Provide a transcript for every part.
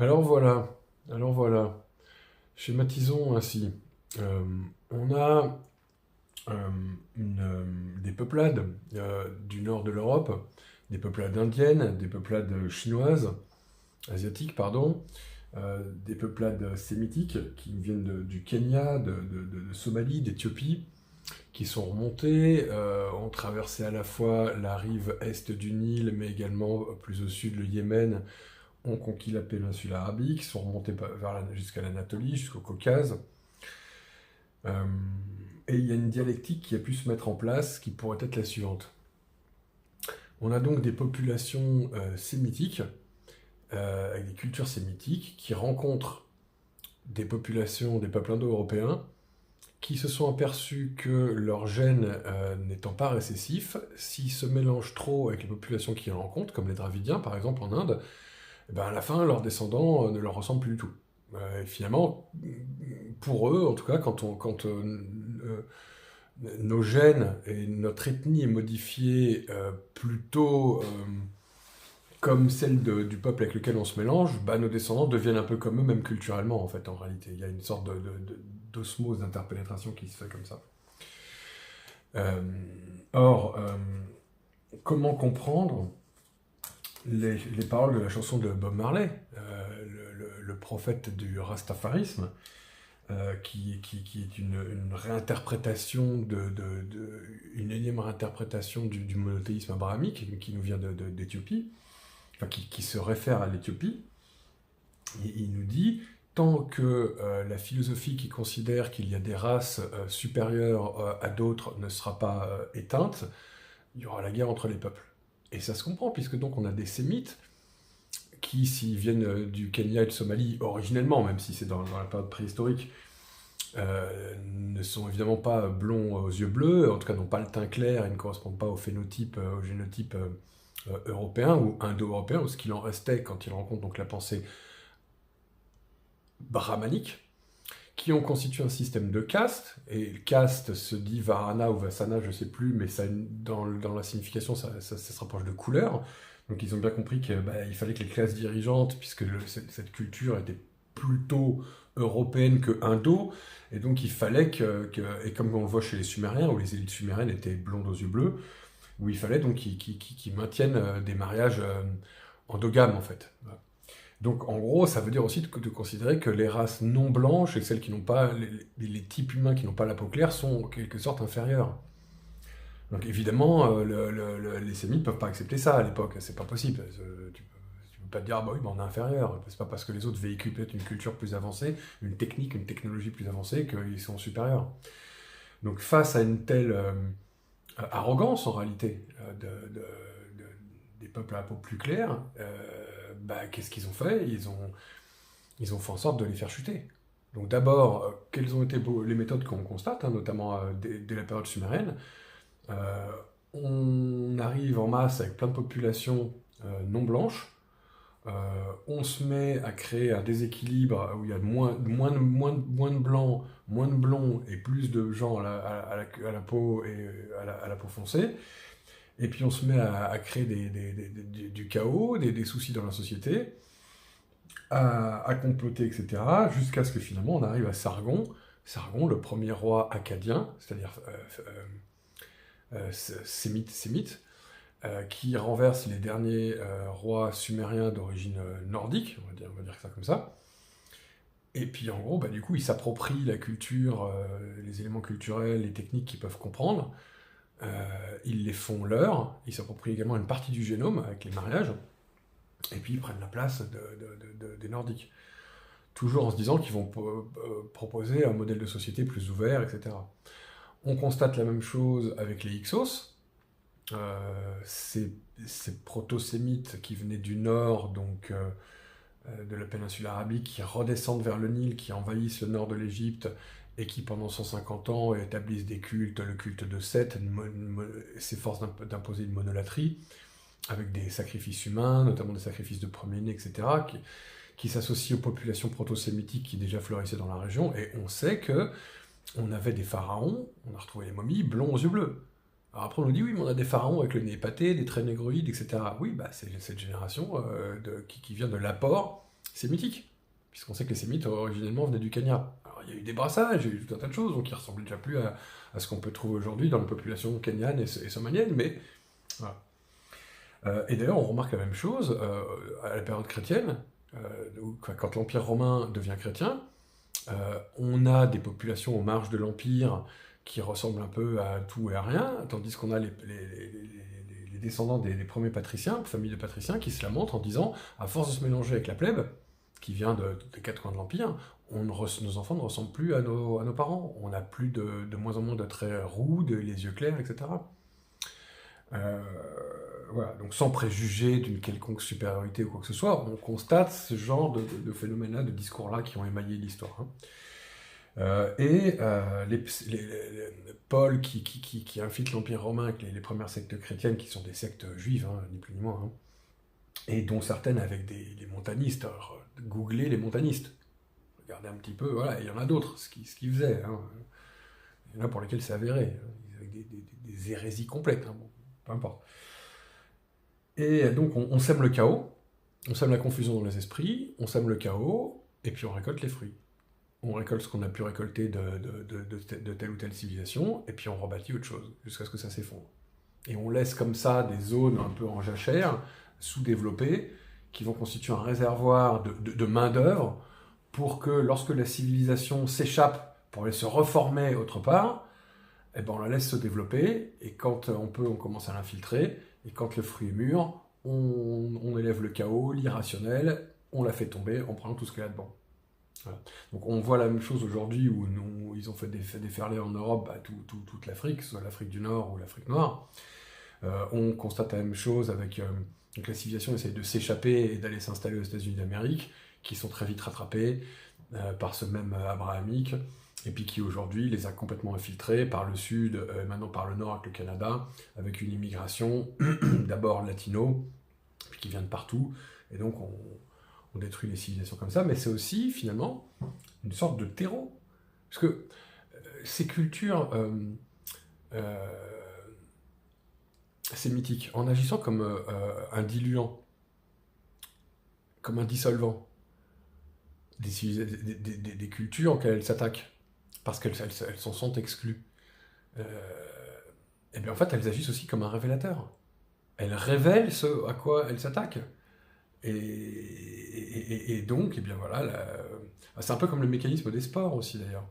Alors voilà, alors voilà. Schématisons ainsi. Euh, on a euh, des peuplades du nord de l'Europe, des peuplades indiennes, des peuplades chinoises, asiatiques, pardon, des peuplades sémitiques qui viennent du Kenya, de Somalie, d'Éthiopie, qui sont remontées, ont traversé à la fois la rive est du Nil, mais également plus au sud le Yémen, ont conquis la péninsule arabique, sont remontés jusqu'à l'Anatolie, jusqu'au Caucase. Euh, et il y a une dialectique qui a pu se mettre en place qui pourrait être la suivante. On a donc des populations sémitiques, avec des cultures sémitiques, qui rencontrent des populations, des peuples indo-européens, qui se sont aperçus que leur gène n'étant pas récessif, s'ils se mélangent trop avec les populations qu'ils rencontrent, comme les Dravidiens par exemple en Inde, eh ben, à la fin, leurs descendants ne leur ressemblent plus du tout. Et finalement, pour eux, en tout cas, nos gènes et notre ethnie est modifiée plutôt comme celle du peuple avec lequel on se mélange, bah, nos descendants deviennent un peu comme eux, même culturellement, en fait, en réalité. Il y a une sorte d'osmose, d'interpénétration qui se fait comme ça. Euh, or, comment comprendre les paroles de la chanson de Bob Marley, le prophète du rastafarisme, qui est une réinterprétation une énième réinterprétation du monothéisme abrahamique qui nous vient d'Éthiopie, enfin qui se réfère à l'Éthiopie. Il nous dit tant que la philosophie qui considère qu'il y a des races supérieures à d'autres ne sera pas éteinte, il y aura la guerre entre les peuples. Et ça se comprend, puisque donc on a des sémites qui, s'ils viennent du Kenya et de Somalie originellement, même si c'est dans la période préhistorique, ne sont évidemment pas blonds aux yeux bleus, en tout cas n'ont pas le teint clair et ne correspondent pas au phénotype, au génotype européen ou indo-européen, ou ce qu'il en restait quand ils rencontrent donc la pensée brahmanique, qui ont constitué un système de castes, et caste se dit Varana ou Vasana, je ne sais plus, mais ça, dans la signification, ça se rapproche de couleur. Donc ils ont bien compris qu'il fallait que les classes dirigeantes, puisque cette culture était plutôt européenne que indo, et donc il fallait et comme on le voit chez les Sumériens, où les élites sumériennes étaient blondes aux yeux bleus, où il fallait donc qu'ils maintiennent des mariages endogames en fait. Voilà. Donc en gros, ça veut dire aussi de considérer que les races non blanches et celles qui n'ont pas, les types humains qui n'ont pas la peau claire sont en quelque sorte inférieurs. Donc évidemment, les sémites ne peuvent pas accepter ça à l'époque, c'est pas possible. Tu peux pas te dire, ah bah oui, bah on est inférieur. C'est pas parce que les autres véhiculent peut-être une culture plus avancée, une technique, une technologie plus avancée qu'ils sont supérieurs. Donc face à une telle arrogance en réalité des peuples à la peau plus claire, qu'est-ce qu'ils ont fait ils ont fait en sorte de les faire chuter. Donc d'abord, quelles ont été les méthodes qu'on constate, hein, notamment dès la période sumérienne. Euh, on arrive en masse avec plein de populations non blanches. Euh, on se met à créer un déséquilibre où il y a moins de blancs, moins de blonds et plus de gens à la peau et à la peau foncée. Et puis on se met à créer du chaos, des soucis dans la société, à comploter, etc. Jusqu'à ce que finalement on arrive à Sargon. Sargon, le premier roi acadien, c'est-à-dire sémite, qui renverse les derniers rois sumériens d'origine nordique, on va dire ça comme ça. Et puis en gros, du coup, ils s'approprient la culture, les éléments culturels, les techniques qu'ils peuvent comprendre. Ils les font leurs, ils s'approprient également une partie du génome avec les mariages, et puis ils prennent la place des Nordiques. Toujours en se disant qu'ils vont proposer un modèle de société plus ouvert, etc. On constate la même chose avec les Hyksos, ces proto-sémites qui venaient du nord, donc de la péninsule arabique, qui redescendent vers le Nil, qui envahissent le nord de l'Égypte, et qui pendant 150 ans établissent des cultes, le culte de Seth, s'efforcent d'imposer une monolatrie, avec des sacrifices humains, notamment des sacrifices de premier-né, etc., qui s'associent aux populations proto-sémitiques qui déjà fleurissaient dans la région, et on sait que on avait des pharaons, on a retrouvé les momies, blonds aux yeux bleus. Alors après on nous dit oui, mais on a des pharaons avec le nez épaté, des traits négroïdes, etc. Oui, c'est cette génération qui vient de l'apport sémitique, puisqu'on sait que les Sémites originellement venaient du Kenya. Alors il y a eu des brassages, il y a eu tout un tas de choses, donc ils ressemblent déjà plus à ce qu'on peut trouver aujourd'hui dans la population kenyane et somalienne, mais voilà. Et d'ailleurs, on remarque la même chose à la période chrétienne, quand l'Empire romain devient chrétien, on a des populations aux marges de l'Empire qui ressemblent un peu à tout et à rien, tandis qu'on a les descendants des premiers patriciens, familles de patriciens, qui se lamentent en disant, à force de se mélanger avec la plèbe, qui vient des quatre coins de l'Empire, nos enfants ne ressemblent plus à nos parents. On a plus de moins en moins de traits roux, les yeux clairs, etc. Voilà, donc sans préjuger d'une quelconque supériorité ou quoi que ce soit, on constate ce genre de phénomènes-là, de discours-là qui ont émaillé l'histoire. Paul qui infiltre l'Empire romain avec les premières sectes chrétiennes, qui sont des sectes juives, ni plus ni moins, et dont certaines avec les montanistes. Alors, googlez les montanistes, regardez un petit peu, voilà, il y en a d'autres, ce qu'ils faisaient. Il y en a pour lesquels c'est avéré, avec des hérésies complètes, bon, peu importe. Et donc on sème le chaos, on sème la confusion dans les esprits, on sème le chaos, et puis on récolte les fruits. On récolte ce qu'on a pu récolter de telle ou telle civilisation, et puis on rebâtit autre chose, jusqu'à ce que ça s'effondre. Et on laisse comme ça des zones un peu en jachère, sous-développées, qui vont constituer un réservoir de main-d'œuvre, pour que lorsque la civilisation s'échappe pour aller se reformer autre part, eh ben on la laisse se développer, et quand on peut, on commence à l'infiltrer, et quand le fruit est mûr, on élève le chaos, l'irrationnel, on la fait tomber en prenant tout ce qu'il y a dedans. Voilà. Donc on voit la même chose aujourd'hui où ils ont fait déferler en Europe toute l'Afrique, que ce soit l'Afrique du Nord ou l'Afrique noire. On constate la même chose avec donc la civilisation essaye de s'échapper et d'aller s'installer aux États-Unis d'Amérique, qui sont très vite rattrapés par ce même abrahamique, et puis qui aujourd'hui les a complètement infiltrés par le sud, maintenant par le nord avec le Canada, avec une immigration d'abord latino, puis qui vient de partout, et donc on détruit les civilisations comme ça, mais c'est aussi finalement une sorte de terreau, parce que ces cultures sémitiques, en agissant comme un diluant, comme un dissolvant, des cultures auxquelles elles s'attaquent, parce qu'elles s'en sont exclues. Et bien en fait, elles agissent aussi comme un révélateur. Elles révèlent ce à quoi elles s'attaquent. Et donc, et bien voilà, c'est un peu comme le mécanisme des sports aussi d'ailleurs.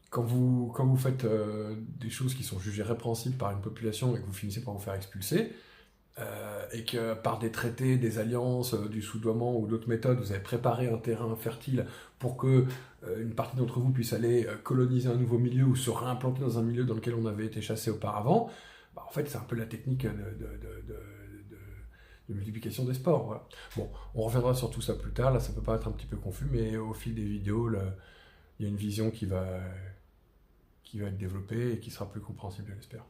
Quand vous faites des choses qui sont jugées répréhensibles par une population et que vous finissez par vous faire expulser, et que par des traités, des alliances, du soudoiement ou d'autres méthodes, vous avez préparé un terrain fertile pour que une partie d'entre vous puisse aller coloniser un nouveau milieu ou se réimplanter dans un milieu dans lequel on avait été chassé auparavant, en fait c'est un peu la technique de multiplication des sports. Voilà. Bon, on reviendra sur tout ça plus tard, là ça peut paraître un petit peu confus, mais au fil des vidéos, il y a une vision qui va être développée et qui sera plus compréhensible, je l'espère.